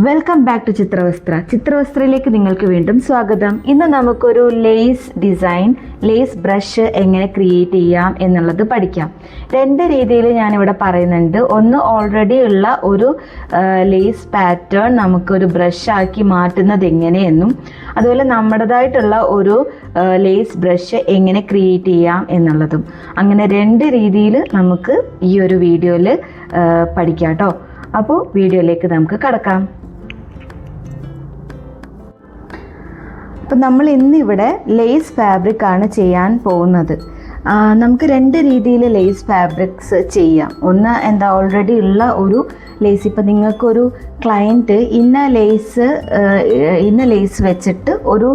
Welcome back to ചിത്രവസ്ത്രയിലേക്ക് നിങ്ങൾക്ക് വീണ്ടും സ്വാഗതം. ഇന്ന് നമുക്കൊരു ലേസ് ബ്രഷ് എങ്ങനെ ക്രിയേറ്റ് ചെയ്യാം എന്നുള്ളത് പഠിക്കാം. രണ്ട് രീതിയിൽ ഞാനിവിടെ പറയുന്നുണ്ട്. ഒന്ന്, ഓൾറെഡി ഉള്ള ഒരു ലേസ് പാറ്റേൺ നമുക്കൊരു ബ്രഷാക്കി മാറ്റുന്നത് എങ്ങനെയെന്നും, അതുപോലെ നമ്മുടേതായിട്ടുള്ള ഒരു ലേസ് ബ്രഷ് എങ്ങനെ ക്രിയേറ്റ് ചെയ്യാം എന്നുള്ളതും. അങ്ങനെ രണ്ട് രീതിയിൽ നമുക്ക് ഈ ഒരു വീഡിയോയിൽ പഠിക്കാം കേട്ടോ. അപ്പോൾ വീഡിയോയിലേക്ക് നമുക്ക് കടക്കാം. അപ്പം നമ്മൾ ഇന്നിവിടെ ലേസ് ഫാബ്രിക് ആണ് ചെയ്യാൻ പോകുന്നത്. നമുക്ക് രണ്ട് രീതിയിൽ ലേസ് ഫാബ്രിക്സ് ചെയ്യാം. ഒന്ന് ഓൾറെഡി ഉള്ള ഒരു ലേസ്. ഇപ്പം നിങ്ങൾക്കൊരു ക്ലയൻറ്റ് ഇന്ന ലേസ് വെച്ചിട്ട് ഒരു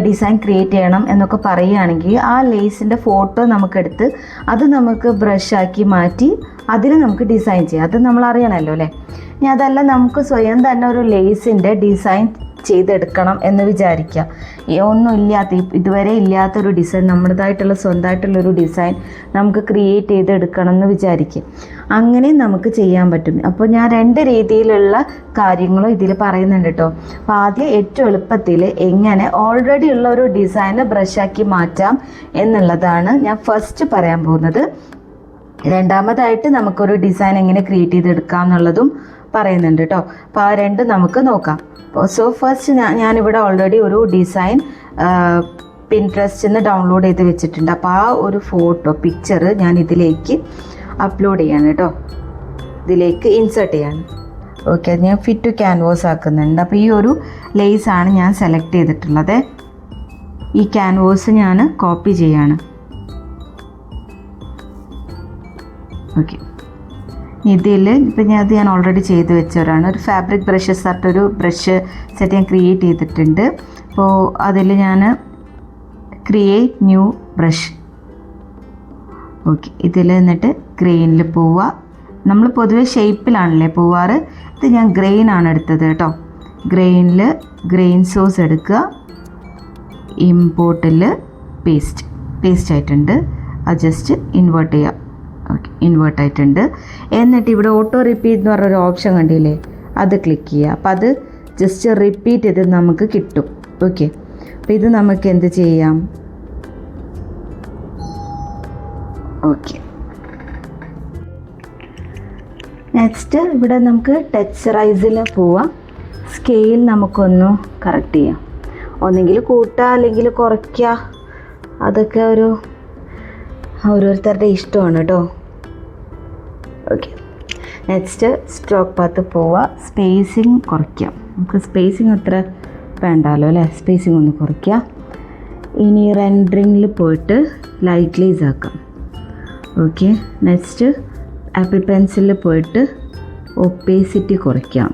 ഡിസൈൻ ക്രിയേറ്റ് ചെയ്യണം എന്നൊക്കെ പറയുകയാണെങ്കിൽ ആ ലേസിൻ്റെ ഫോട്ടോ നമുക്കെടുത്ത് അത് നമുക്ക് ബ്രഷാക്കി മാറ്റി അതിൽ നമുക്ക് ഡിസൈൻ ചെയ്യാം. അത് നമ്മൾ അറിയണമല്ലോ അല്ലേ. ഇനി അതല്ല, നമുക്ക് സ്വയം തന്നെ ഒരു ലേസിൻ്റെ ഡിസൈൻ ചെയ്തെടുക്കണം എന്ന് വിചാരിക്കുക. ഇതുവരെ ഇല്ലാത്തൊരു ഡിസൈൻ, നമ്മുടേതായിട്ടുള്ള സ്വന്തമായിട്ടുള്ളൊരു ഡിസൈൻ നമുക്ക് ക്രിയേറ്റ് ചെയ്തെടുക്കണം എന്ന് വിചാരിക്കുക. അങ്ങനെ നമുക്ക് ചെയ്യാൻ പറ്റും. അപ്പോൾ ഞാൻ രണ്ട് രീതിയിലുള്ള കാര്യങ്ങളും ഇതിൽ പറയുന്നുണ്ട് കേട്ടോ. അപ്പോൾ ആദ്യം ഏറ്റവും എളുപ്പത്തിൽ എങ്ങനെ ഓൾറെഡി ഉള്ള ഒരു ഡിസൈന് ബ്രഷാക്കി മാറ്റാം എന്നുള്ളതാണ് ഞാൻ ഫസ്റ്റ് പറയാൻ പോകുന്നത്. രണ്ടാമതായിട്ട് നമുക്കൊരു ഡിസൈൻ എങ്ങനെ ക്രിയേറ്റ് ചെയ്തെടുക്കാം എന്നുള്ളതും പറയുന്നുണ്ട് കേട്ടോ. അപ്പോൾ ആ രണ്ട് നമുക്ക് നോക്കാം. സോ ഫസ്റ്റ് ഞാനിവിടെ ഓൾറെഡി ഒരു ഡിസൈൻ പിൻട്രസ്റ്റിൽ നിന്ന് ഡൗൺലോഡ് ചെയ്ത് വെച്ചിട്ടുണ്ട്. അപ്പോൾ ആ ഒരു പിക്ചർ ഞാൻ ഇതിലേക്ക് അപ്ലോഡ് ചെയ്യാണ് കേട്ടോ. ഇതിലേക്ക് ഇൻസേർട്ട് ചെയ്യാണ്. ഓക്കെ, അത് ഞാൻ ഫിറ്റ് ടു ക്യാൻവാസ് ആക്കുന്നുണ്ട്. അപ്പോൾ ഈ ഒരു ലേസാണ് ഞാൻ സെലക്ട് ചെയ്തിട്ടുള്ളത്. ഈ ക്യാൻവാസ് ഞാൻ കോപ്പി ചെയ്യാണ്. ഓക്കെ, ഇതിൽ ഇപ്പം ഞാൻ ഓൾറെഡി ചെയ്ത് വെച്ചവരാണ്. ഒരു ഫാബ്രിക് ബ്രഷസ് ആയിട്ടൊരു ബ്രഷ് സെറ്റ് ഞാൻ ക്രിയേറ്റ് ചെയ്തിട്ടുണ്ട്. അപ്പോൾ അതിൽ ഞാൻ ക്രിയേറ്റ് ന്യൂ ബ്രഷ്. ഓക്കെ, ഇതിൽ എന്നിട്ട് ഗ്രെയിനിൽ പോവുക. നമ്മൾ പൊതുവെ ഷേപ്പിലാണല്ലേ പോവാറ്. ഇത് ഞാൻ ഗ്രെയിനാണ് എടുത്തത് കേട്ടോ. ഗ്രെയിൻ സോഴ്സ് എടുക്കുക. ഇമ്പോർട്ടിൽ പേസ്റ്റ് ആയിട്ടുണ്ട്. അത് ജസ്റ്റ് ഇൻവേർട്ട് ചെയ്യുക. ഓക്കെ, ഇൻവേർട്ട് ആയിട്ടുണ്ട്. എന്നിട്ട് ഇവിടെ ഓട്ടോ റിപ്പീറ്റ് എന്ന് പറഞ്ഞൊരു ഓപ്ഷൻ കണ്ടില്ലേ, അത് ക്ലിക്ക് ചെയ്യുക. അപ്പോൾ അത് ജസ്റ്റ് റിപ്പീറ്റ് ചെയ്ത് നമുക്ക് കിട്ടും. ഓക്കെ, അപ്പോൾ ഇത് നമുക്ക് എന്ത് ചെയ്യാം. ഓക്കെ, നെക്സ്റ്റ് ഇവിടെ നമുക്ക് ടെക്സ്ചറൈസിൽ പോവാം. സ്കെയിൽ നമുക്കൊന്ന് കറക്റ്റ് ചെയ്യാം. ഒന്നെങ്കിൽ കൂട്ടുക അല്ലെങ്കിൽ കുറയ്ക്കുക. അതൊക്കെ ഓരോരുത്തരുടെ ഇഷ്ടമാണ് കേട്ടോ. ഓക്കെ, നെക്സ്റ്റ് സ്ട്രോക്ക് പാത്ത് പോവുക. സ്പേസിങ് കുറയ്ക്കാം. നമുക്ക് സ്പേസിങ് അത്ര വേണ്ടല്ലോ അല്ലേ. സ്പേസിങ് ഒന്ന് കുറയ്ക്കുക. ഇനി റെൻഡറിങ്ങിൽ പോയിട്ട് ലൈറ്റ് ഗ്ലേസ് ആക്കാം. ഓക്കെ, നെക്സ്റ്റ് ആപ്പിൾ പെൻസിലിൽ പോയിട്ട് ഒപ്പേസിറ്റി കുറയ്ക്കാം.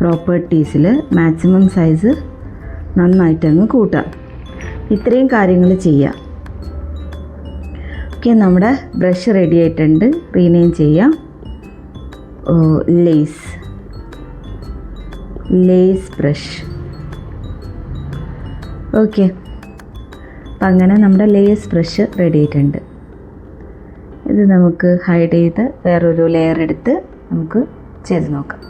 പ്രോപ്പർട്ടീസിൽ മാക്സിമം സൈസ് നന്നായിട്ടങ്ങ് കൂട്ടാം. ഇത്രയും കാര്യങ്ങൾ ചെയ്യാം. ഓക്കെ, നമ്മുടെ ബ്രഷ് റെഡി ആയിട്ടുണ്ട്. റീനെയിം ചെയ്യാം. Lace brush. ഓക്കെ, അപ്പം അങ്ങനെ നമ്മുടെ ലേസ് ബ്രഷ് റെഡി ആയിട്ടുണ്ട്. ഇത് നമുക്ക് ഹൈഡ് ചെയ്ത് വേറൊരു ലെയർ എടുത്ത് നമുക്ക് ചെയ്ത് നോക്കാം.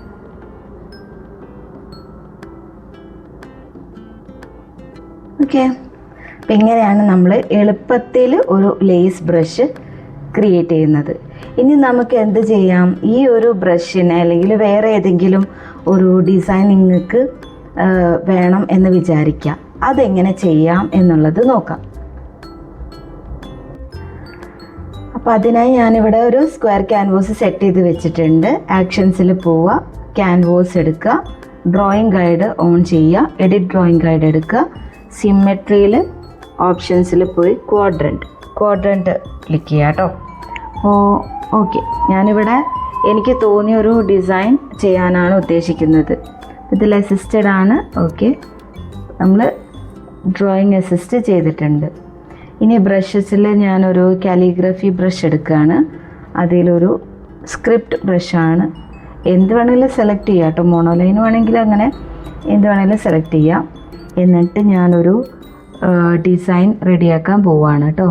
ഓക്കെ, അപ്പം ഇങ്ങനെയാണ് നമ്മൾ എളുപ്പത്തിൽ ഒരു ലേസ് ബ്രഷ് ക്രിയേറ്റ് ചെയ്യുന്നത്. ഇനി നമുക്ക് എന്ത് ചെയ്യാം, ഈ ഒരു ബ്രഷിനെ അല്ലെങ്കിൽ വേറെ ഏതെങ്കിലും ഒരു ഡിസൈൻ നിങ്ങൾക്ക് വേണം എന്ന് വിചാരിക്കാം. അതെങ്ങനെ ചെയ്യാം എന്നുള്ളത് നോക്കാം. അപ്പോൾ അതിനായി ഞാനിവിടെ ഒരു സ്ക്വയർ ക്യാൻവാസ് സെറ്റ് ചെയ്ത് വെച്ചിട്ടുണ്ട്. ആക്ഷൻസിൽ പോവുക, ക്യാൻവാസ് എടുക്കുക, ഡ്രോയിങ് ഗൈഡ് ഓൺ ചെയ്യുക, എഡിറ്റ് ഡ്രോയിങ് ഗൈഡ് എടുക്കുക. സിമെട്രിയിൽ ഓപ്ഷൻസിൽ പോയി ക്വാഡ്രൻറ്റ് ക്ലിക്ക് ചെയ്യുക കേട്ടോ. ഓക്കെ, ഞാനിവിടെ എനിക്ക് തോന്നിയ ഒരു ഡിസൈൻ ചെയ്യാനാണ് ഉദ്ദേശിക്കുന്നത്. ഇതിൽ അസിസ്റ്റഡ് ആണ്. ഓക്കെ, നമ്മൾ ഡ്രോയിങ് അസിസ്റ്റ് ചെയ്തിട്ടുണ്ട്. ഇനി ബ്രഷസിൽ ഞാനൊരു കാലിഗ്രഫി ബ്രഷ് എടുക്കുകയാണ്. അതിലൊരു സ്ക്രിപ്റ്റ് ബ്രഷാണ്. എന്ത് വേണമെങ്കിലും സെലക്ട് ചെയ്യാം കേട്ടോ. മോണോലൈൻ വേണമെങ്കിൽ അങ്ങനെ എന്ത് വേണമെങ്കിലും സെലക്ട് ചെയ്യാം. എന്നിട്ട് ഞാനൊരു ഡിസൈൻ റെഡിയാക്കാൻ പോവുകയാണ് കേട്ടോ.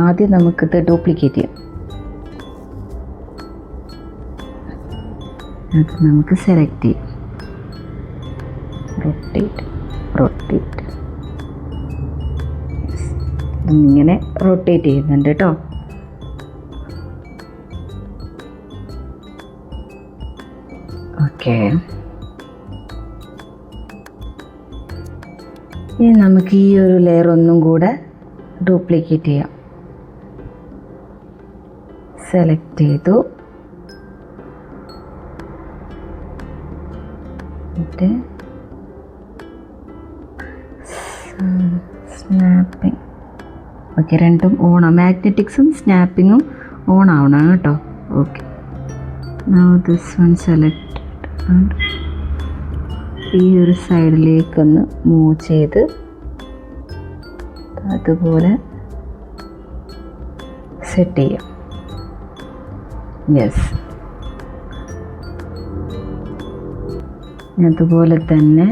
ആദ്യം നമുക്കിത് ഡ്യൂപ്ലിക്കേറ്റ് ചെയ്യാം. അത് നമുക്ക് സെലക്ട് ചെയ്യാം. റൊട്ടേറ്റ് ഇങ്ങനെ റൊട്ടേറ്റ് ചെയ്യുന്നുണ്ട് കേട്ടോ. ഓക്കെ, ഇനി നമുക്ക് ഈ ഒരു ലെയർ ഒന്നും കൂടെ ഡ്യൂപ്ലിക്കേറ്റ് ചെയ്യാം. സെലക്ട് ചെയ്തു, സ്നാപ്പിങ്. ഓക്കെ, രണ്ടും ഓണാണ്. മാഗ്നറ്റിക്സും സ്നാപ്പിങ്ങും ഓൺ ആവണം കേട്ടോ. Okay, now this one selected and ഈ ഒരു സൈഡിലേക്കൊന്ന് മൂവ് ചെയ്ത് അതുപോലെ സെറ്റ് ചെയ്യാം. യെസ്, അതുപോലെ തന്നെ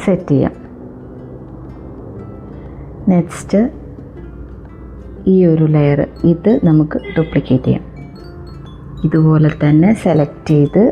സെറ്റ് ചെയ്യാം. നെക്സ്റ്റ് ഈ ഒരു ലെയർ ഇത് നമുക്ക് ഡ്യൂപ്ലിക്കേറ്റ് ചെയ്യാം. ഇതുപോലെ തന്നെ സെലക്ട് ചെയ്ത്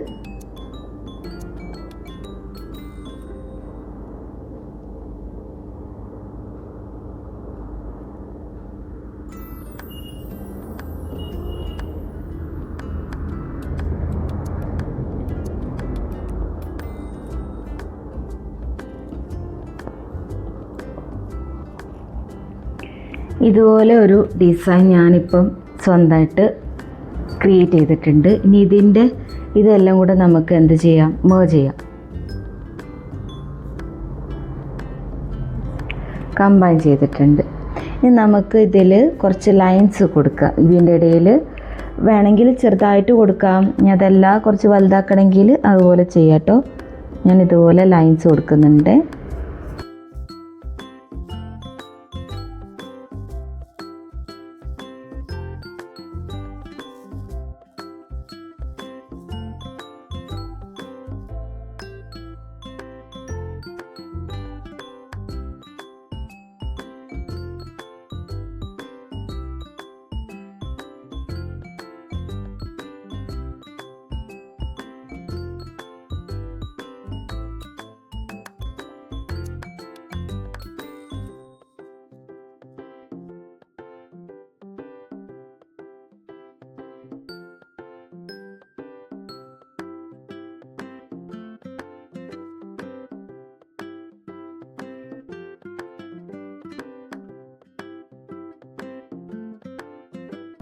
ഇതുപോലെ ഒരു ഡിസൈൻ ഞാനിപ്പം സ്വന്തമായിട്ട് ക്രിയേറ്റ് ചെയ്തിട്ടുണ്ട്. ഇനി ഇതെല്ലാം കൂടെ നമുക്ക് എന്ത് ചെയ്യാം, മെർജ് ചെയ്യാം, കമ്പൈൻ ചെയ്തിട്ടുണ്ട്. ഇനി നമുക്ക് ഇതിൽ കുറച്ച് ലൈൻസ് കൊടുക്കാം. ഇതിൻ്റെ ഇടയിൽ വേണമെങ്കിൽ ചെറുതായിട്ട് കൊടുക്കാം. ഇനി അതല്ല കുറച്ച് വലുതാക്കണമെങ്കിൽ അതുപോലെ ചെയ്യാം കേട്ടോ. ഞാൻ ഇതുപോലെ ലൈൻസ് കൊടുക്കുന്നുണ്ട്.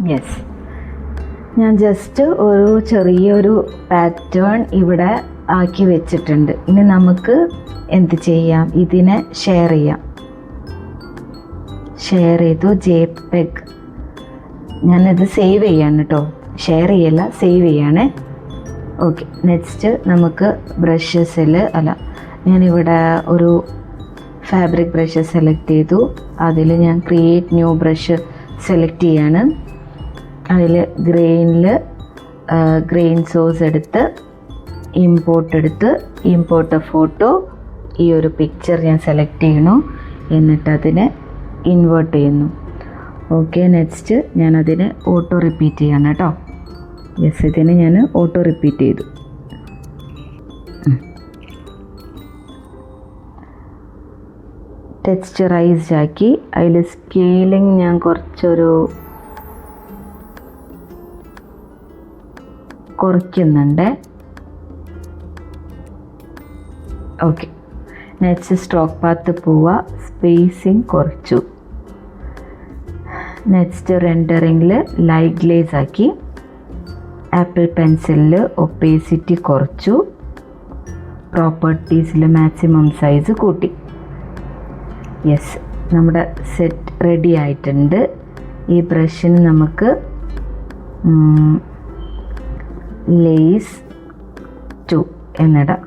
യെസ്, ഞാൻ ജസ്റ്റ് ഒരു ചെറിയൊരു പാറ്റേൺ ഇവിടെ ആക്കി വെച്ചിട്ടുണ്ട്. ഇനി നമുക്ക് എന്ത് ചെയ്യാം, ഇതിനെ ഷെയർ ചെയ്യാം. ഷെയർ ചെയ്തു, JPEG. ഞാനിത് സേവ് ചെയ്യാണ് കേട്ടോ, ഷെയർ ചെയ്യല്ല, സേവ് ചെയ്യണേ. ഓക്കെ, നെക്സ്റ്റ് നമുക്ക് ബ്രഷസിൽ ഞാനിവിടെ ഒരു ഫാബ്രിക് ബ്രഷ് സെലക്ട് ചെയ്തു. അതിൽ ഞാൻ ക്രിയേറ്റ് ന്യൂ ബ്രഷ് സെലക്ട് ചെയ്യാണ്. അതിൽ ഗ്രെയിൻ സോഴ്സ് എടുത്ത് ഇമ്പോർട്ട് ഫോട്ടോ, ഈ ഒരു പിക്ചർ ഞാൻ സെലക്ട് ചെയ്യണു. എന്നിട്ട് അതിനെ ഇൻവേർട്ട് ചെയ്യുന്നു. ഓക്കെ, നെക്സ്റ്റ് ഞാനതിനെ ഓട്ടോ റിപ്പീറ്റ് ചെയ്യാണ് കേട്ടോ. യെസ്, ഇതിനെ ഞാൻ ഓട്ടോ റിപ്പീറ്റ് ചെയ്തു. ടെക്സ്ചറൈസ്ഡ് ആക്കി. അതിൽ സ്കെയിലിംഗ് ഞാൻ കുറയ്ക്കുന്നുണ്ട്. ഓക്കെ, നെക്സ്റ്റ് സ്ട്രോക്ക് പാത്ത് പോവുക, സ്പേസിങ് കുറച്ചു. നെക്സ്റ്റ് റെൻഡറിങ്ങിൽ ലൈറ്റ് ഗ്ലേസ് ആക്കി. ആപ്പിൾ പെൻസിലിൽ ഒപ്പേസിറ്റി കുറച്ചു. പ്രോപ്പർട്ടീസിൽ മാക്സിമം സൈസ് കൂട്ടി. യെസ്, നമ്മുടെ സെറ്റ് റെഡി ആയിട്ടുണ്ട്. ഈ ബ്രഷിന് നമുക്ക് ലേസ് 2 എന്നിടാം.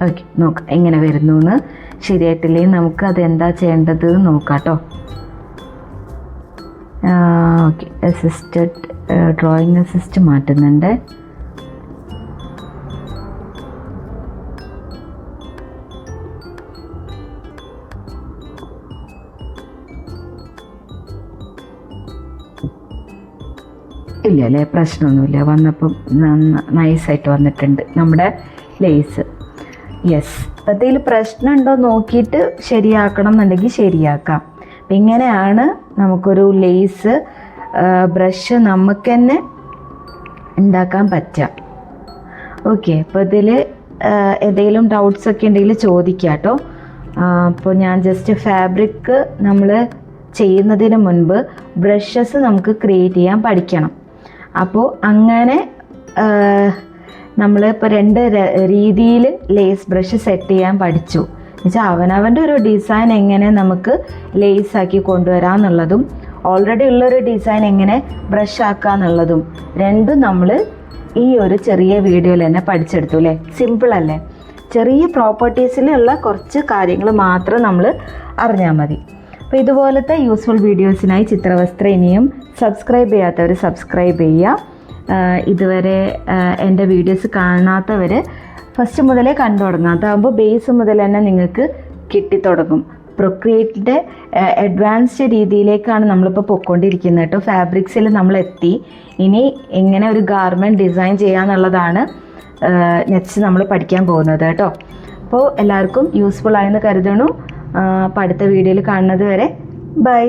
ഓക്കെ, നോക്കാം എങ്ങനെ വരുന്നു എന്ന്. ശരിയായിട്ടില്ലെങ്കിൽ നമുക്ക് അതെന്താ ചെയ്യേണ്ടത് നോക്കാം കേട്ടോ. ഓക്കെ, അസിസ്റ്റഡ് ഡ്രോയിങ് അസിസ്റ്റ് മാറ്റുന്നുണ്ട്. ഇല്ല അല്ലേ, പ്രശ്നമൊന്നുമില്ല. വന്നപ്പം നൈസായിട്ട് വന്നിട്ടുണ്ട് നമ്മുടെ ലേസ്. യെസ്, എന്തെങ്കിലും പ്രശ്നമുണ്ടോ നോക്കിയിട്ട് ശരിയാക്കണം എന്നുണ്ടെങ്കിൽ ശരിയാക്കാം. അപ്പം ഇങ്ങനെയാണ് നമുക്കൊരു ലേസ് ബ്രഷ് നമുക്ക് തന്നെ ഉണ്ടാക്കാൻ പറ്റുക. ഓക്കെ, അപ്പോൾ ഇതിൽ എന്തെങ്കിലും ഡൗട്ട്സൊക്കെ ഉണ്ടെങ്കിൽ ചോദിക്കാം കേട്ടോ. അപ്പോൾ ഞാൻ ജസ്റ്റ് ഫാബ്രിക് നമ്മൾ ചെയ്യുന്നതിന് മുൻപ് ബ്രഷസ് നമുക്ക് ക്രിയേറ്റ് ചെയ്യാൻ പഠിക്കണം. അപ്പോൾ അങ്ങനെ നമ്മളിപ്പോൾ 2 രീതിയിൽ ലേസ് ബ്രഷ് സെറ്റ് ചെയ്യാൻ പഠിച്ചു. എന്നുവെച്ചാൽ അവനവൻ്റെ ഒരു ഡിസൈൻ എങ്ങനെ നമുക്ക് ലേസ് ആക്കി കൊണ്ടുവരാം എന്നുള്ളതും ഓൾറെഡി ഉള്ളൊരു ഡിസൈൻ എങ്ങനെ ബ്രഷ് ആക്കുക എന്നുള്ളതും രണ്ടും നമ്മൾ ഈ ഒരു ചെറിയ വീഡിയോയിൽ തന്നെ പഠിച്ചെടുത്തു അല്ലേ. സിമ്പിൾ അല്ലേ? ചെറിയ പ്രോപ്പർട്ടീസിലുള്ള കുറച്ച് കാര്യങ്ങൾ മാത്രം നമ്മൾ അറിഞ്ഞാൽ മതി. അപ്പോൾ ഇതുപോലത്തെ യൂസ്ഫുൾ വീഡിയോസിനായി ചിത്രവസ്ത്ര ഇനിയും സബ്സ്ക്രൈബ് ചെയ്യാത്തവർ സബ്സ്ക്രൈബ് ചെയ്യുക. ഇതുവരെ എൻ്റെ വീഡിയോസ് കാണാത്തവർ ഫസ്റ്റ് മുതലേ കണ്ടു തുടങ്ങാം. അതാകുമ്പോൾ ബേസ് മുതൽ തന്നെ നിങ്ങൾക്ക് കിട്ടിത്തുടങ്ങും. പ്രൊക്രിയേറ്റിൻ്റെ അഡ്വാൻസ്ഡ് രീതിയിലേക്കാണ് നമ്മളിപ്പോൾ പൊയ്ക്കൊണ്ടിരിക്കുന്നത് കേട്ടോ. ഫാബ്രിക്സിൽ നമ്മളെത്തി. ഇനി എങ്ങനെ ഒരു ഗാർമെൻറ്റ് ഡിസൈൻ ചെയ്യാന്നുള്ളതാണ് നെക്സ്റ്റ് നമ്മൾ പഠിക്കാൻ പോകുന്നത് കേട്ടോ. അപ്പോൾ എല്ലാവർക്കും യൂസ്ഫുൾ ആയെന്ന് കരുതണു. അപ്പോൾ അടുത്ത വീഡിയോയിൽ കാണുന്നത് വരെ ബൈ.